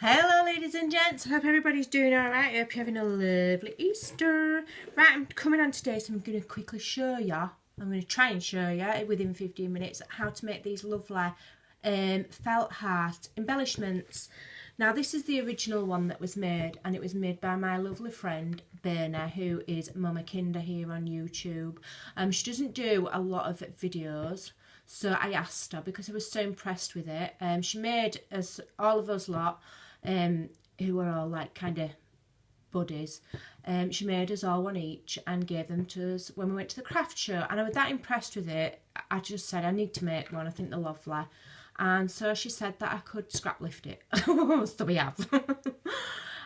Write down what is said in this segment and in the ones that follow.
Hello ladies and gents, I hope everybody's doing alright. I hope you're having a lovely Easter. Right, I'm coming on today, so I'm going to quickly show you, I'm going to try and show you within 15 minutes how to make these lovely felt heart embellishments. Now this is the original one that was made, and it was made by my lovely friend Berna, who is Mumakinder here on YouTube. She doesn't do a lot of videos, so I asked her because I was so impressed with it. She made us, all of us lot, who were all like kind of buddies, she made us all one each and gave them to us when we went to the craft show, and I was that impressed with it. I just said I need to make one, I think they're lovely, and so she said that I could scrap lift it. So we have.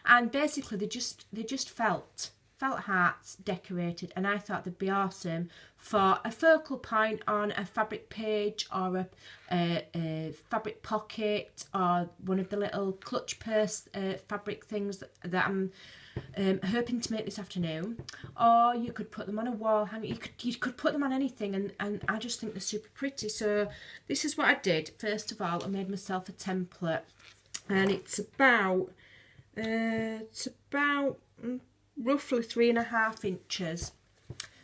And basically they just felt hearts decorated, and I thought they'd be awesome for a focal point on a fabric page, or a fabric pocket, or one of the little clutch purse fabric things that I'm hoping to make this afternoon. Or you could put them on a wall hanger, you could put them on anything, and I just think they're super pretty. So this is what I did. First of all, I made myself a template, and it's about roughly 3.5 inches.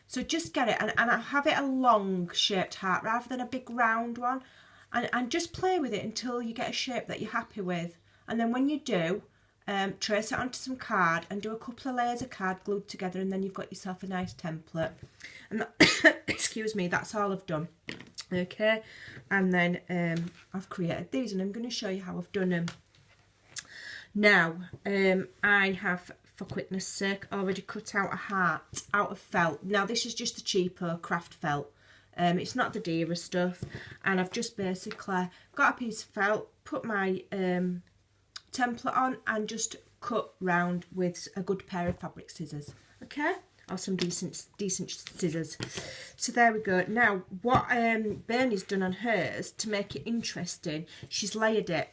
So just get it, and I have it a long shaped heart rather than a big round one, and just play with it until you get a shape that you're happy with. And then when you do, trace it onto some card and do a couple of layers of card glued together, and then you've got yourself a nice template. And that, excuse me, that's all I've done. Okay, and then I've created these, and I'm going to show you how I've done them. Now, I have, for quickness sake, already cut out a heart out of felt. Now this is just the cheaper craft felt. It's not the dearer stuff. And I've just basically got a piece of felt, put my template on, and just cut round with a good pair of fabric scissors. Okay? Or some decent scissors. So there we go. Now what Bernie's done on hers to make it interesting, she's layered it.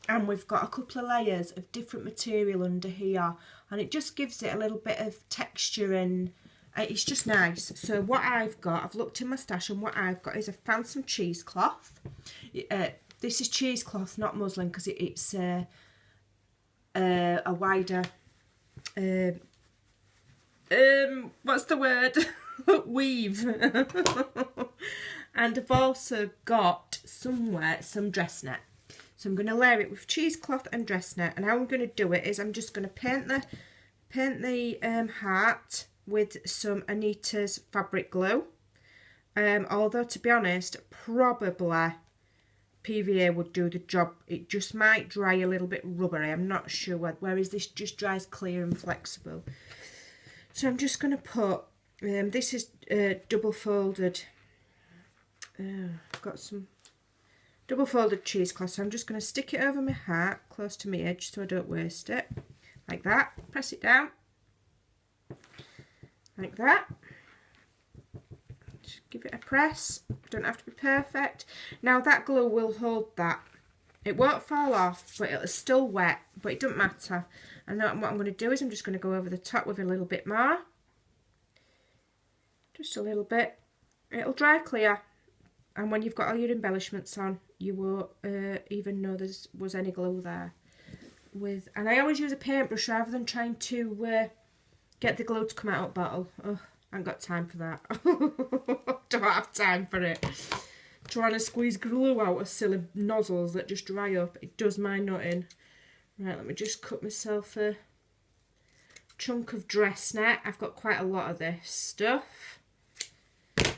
And we've got a couple of layers of different material under here, and it just gives it a little bit of texture, and it's just nice. So what I've got, I've looked in my stash, and what I've got is I found some cheesecloth. This is cheesecloth, not muslin, because it's a wider, what's the word? Weave. And I've also got somewhere some dress net. So I'm going to layer it with cheesecloth and dress net, and how I'm going to do it is I'm just going to paint the heart with some Anita's fabric glue. Although to be honest, probably PVA would do the job. It just might dry a little bit rubbery. I'm not sure. Whereas this just dries clear and flexible. So I'm just going to put this is double folded. I've got some double folded cheesecloth, so I'm just going to stick it over my heart close to my edge so I don't waste it, like that. Press it down like that, just give it a press. Don't have to be perfect. Now that glue will hold that, it won't fall off, but it's still wet, but it doesn't matter. And now what I'm going to do is I'm just going to go over the top with a little bit more, just a little bit. It'll dry clear, and when you've got all your embellishments on, you won't even know there was any glue there. And I always use a paintbrush rather than trying to get the glue to come out of the bottle. Oh, I haven't got time for that. Don't have time for it. Trying to squeeze glue out of silly nozzles that just dry up, it does my nutting. Right, let me just cut myself a chunk of dress net. I've got quite a lot of this stuff.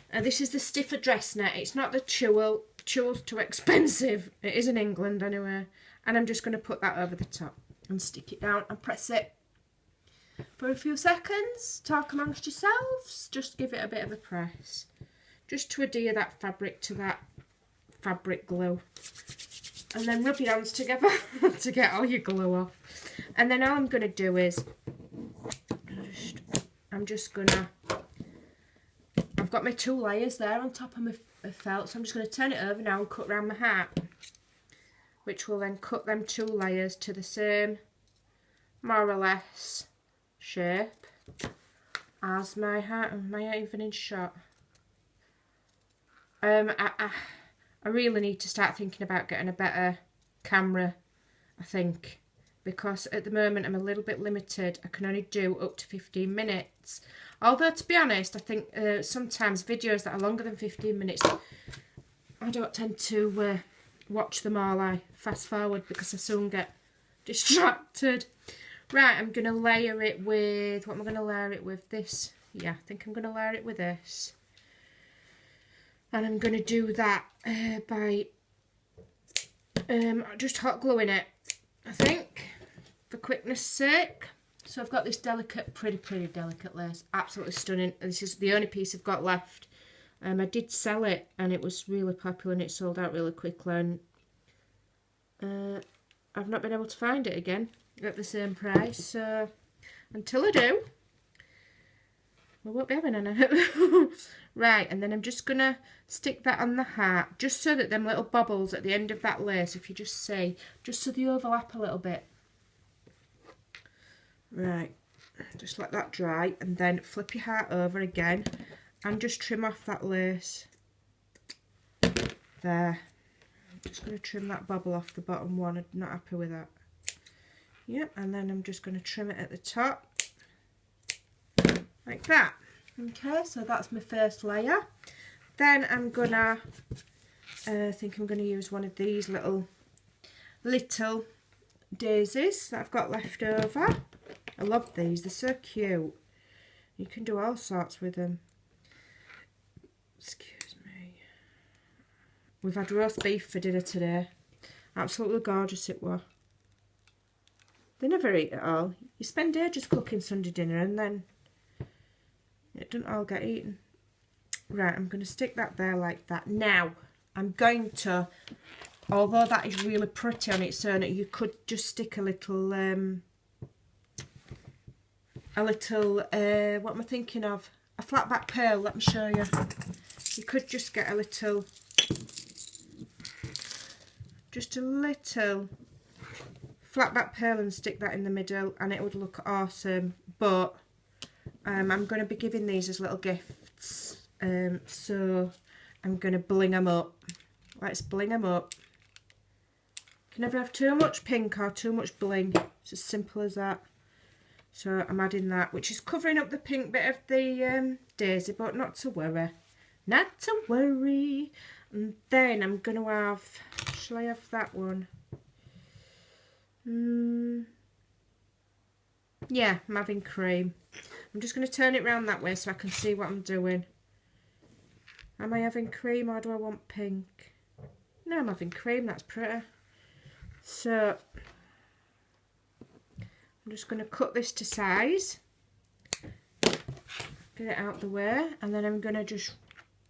And this is the stiffer dress net. It's not the tulle. Tull's too expensive. It is in England anyway. And I'm just going to put that over the top and stick it down and press it for a few seconds. Talk amongst yourselves. Just give it a bit of a press, just to adhere that fabric to that fabric glue. And then rub your hands together to get all your glue off. And then all I'm going to do is I've got my 2 layers there on top of my felt, so I'm just going to turn it over now and cut around my heart, which will then cut them 2 layers to the same, more or less, shape as my heart. Am I even in shot? I really need to start thinking about getting a better camera, I think. because at the moment I'm a little bit limited. I can only do up to 15 minutes. Although, to be honest, I think sometimes videos that are longer than 15 minutes, I don't tend to watch them all. I fast forward because I soon get distracted. Right, I'm going to layer it with, what am I going to layer it with? This. Yeah, I think I'm going to layer it with this. And I'm going to do that by just hot gluing it, I think, for quickness sake. So I've got this delicate, pretty delicate lace. Absolutely stunning. This is the only piece I've got left. I did sell it and it was really popular and it sold out really quickly. And I've not been able to find it again at the same price. So until I do, we won't be having any. Right, and then I'm just going to stick that on the heart, just so that them little bobbles at the end of that lace, if you just see, just so they overlap a little bit. Right, just let that dry, and then flip your heart over again, and just trim off that lace. There. I'm just going to trim that bobble off the bottom one, I'm not happy with that. Yep, and then I'm just going to trim it at the top, like that. Okay, so that's my first layer. Then I'm gonna, I think I'm gonna use one of these little daisies that I've got left over. I love these, they're so cute. You can do all sorts with them. Excuse me. We've had roast beef for dinner today. Absolutely gorgeous it was. They never eat it all. You spend ages cooking Sunday dinner and then it doesn't all get eaten. Right, I'm going to stick that there like that. Now, I'm going to, although that is really pretty on its own, you could just stick a little, what am I thinking of? A flat back pearl, let me show you. You could just get a little, just a little flat back pearl and stick that in the middle and it would look awesome. But I'm going to be giving these as little gifts. So I'm going to bling them up. Let's bling them up. Can never have too much pink or too much bling. It's as simple as that. So I'm adding that, which is covering up the pink bit of the daisy, but not to worry. Not to worry. And then I'm going to have, shall I have that one? Yeah, I'm having cream. I'm just going to turn it round that way so I can see what I'm doing. Am I having cream or do I want pink? No, I'm having cream, that's pretty. So, I'm just going to cut this to size. Get it out the way. And then I'm going to just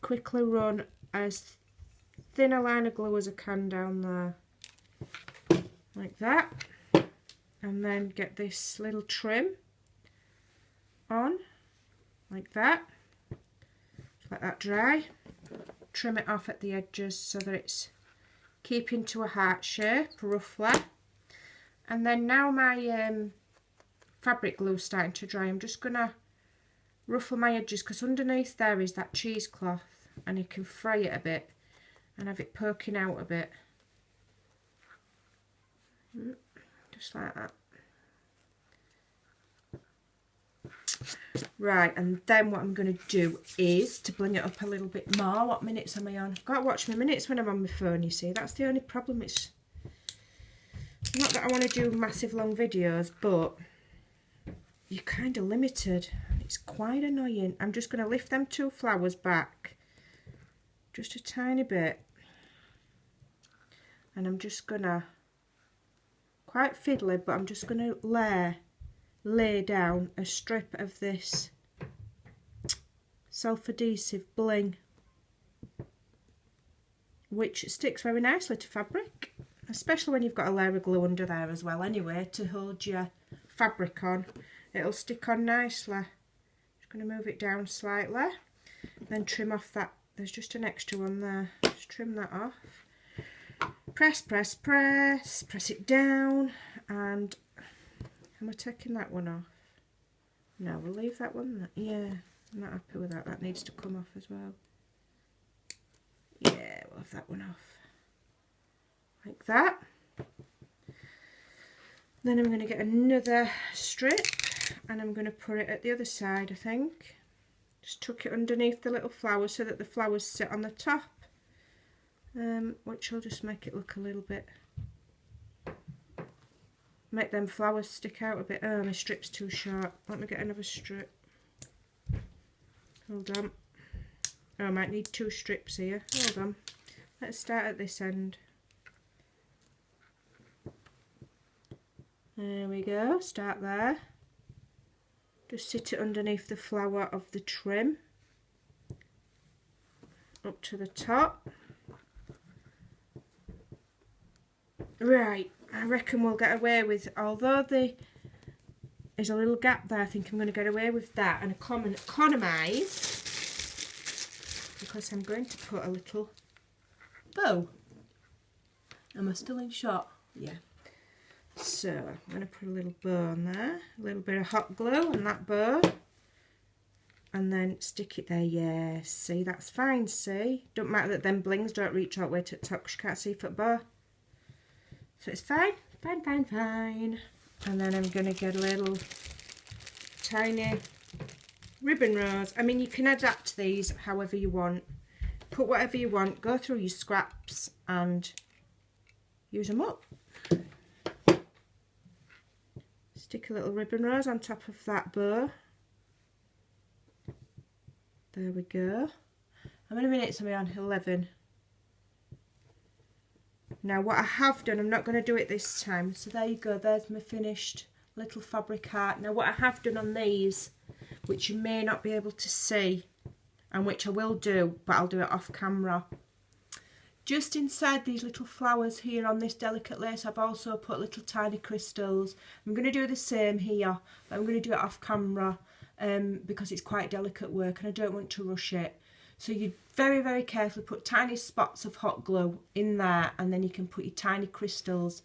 quickly run as thin a line of glue as I can down there. Like that. And then get this little trim on. Like that. Let that dry. Trim it off at the edges so that it's keeping to a heart shape roughly. And then now my fabric glue is starting to dry, I'm just going to ruffle my edges because underneath there is that cheesecloth and you can fray it a bit and have it poking out a bit. Just like that. Right, and then what I'm going to do is to bling it up a little bit more. What minutes am I on? I've got to watch my minutes when I'm on my phone, you see. That's the only problem. It's not that I want to do massive long videos, but you're kind of limited. It's quite annoying. I'm just going to lift them two flowers back just a tiny bit. And I'm just going to, quite fiddly, but I'm just going to lay down a strip of this self-adhesive bling, which sticks very nicely to fabric, especially when you've got a layer of glue under there as well anyway to hold your fabric on. It'll stick on nicely. Just going to move it down slightly, then trim off that. There's just an extra one there. Just trim that off. Press, press, press, press it down. And am I taking that one off? No, we'll leave that one. Yeah, I'm not happy with that. That needs to come off as well. Yeah, we'll have that one off. Like that. Then I'm going to get another strip and I'm going to put it at the other side, I think. Just tuck it underneath the little flowers so that the flowers sit on the top, which will just make it look a little bit, make them flowers stick out a bit. Oh, my strip's too short. Let me get another strip. Hold on. Oh, I might need 2 strips here. Hold on. Let's start at this end. There we go. Start there. Just sit it underneath the flower of the trim. Up to the top. Right. I reckon we'll get away with, although there's a little gap there, I think I'm going to get away with that and economise, because I'm going to put a little bow. Am I still in shot? Yeah. So I'm going to put a little bow on there, a little bit of hot glue on that bow, and then stick it there. Yeah, see, that's fine, see? Don't matter that them blings don't reach out way to the top because you can't see for the bow. So it's fine, fine, fine, fine. And then I'm going to get a little tiny ribbon rose. I mean, you can adapt these however you want. Put whatever you want, go through your scraps and use them up. Stick a little ribbon rose on top of that bow. There we go. How many minutes am I on? 11. Now what I have done, I'm not going to do it this time. So there you go, there's my finished little fabric art. Now what I have done on these, which you may not be able to see, and which I will do, but I'll do it off camera. Just inside these little flowers here on this delicate lace, I've also put little tiny crystals. I'm going to do the same here, but I'm going to do it off camera because it's quite delicate work and I don't want to rush it. So you very, very carefully put tiny spots of hot glue in there, and then you can put your tiny crystals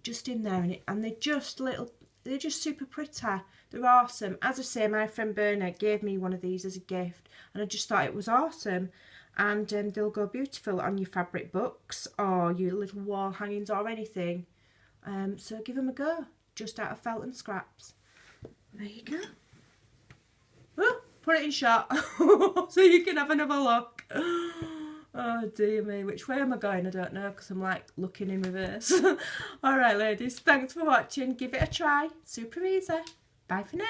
just in there, and they're just little, they're just super pretty. They're awesome. As I say, my friend Bernard gave me one of these as a gift, and I just thought it was awesome. And they'll go beautiful on your fabric books or your little wall hangings or anything. So give them a go, just out of felt and scraps. There you go. Oh, put it in shot so you can have another look. Oh dear me, which way am I going? I don't know, because I'm like looking in reverse. Alright ladies, thanks for watching. Give it a try. Super easy. Bye for now.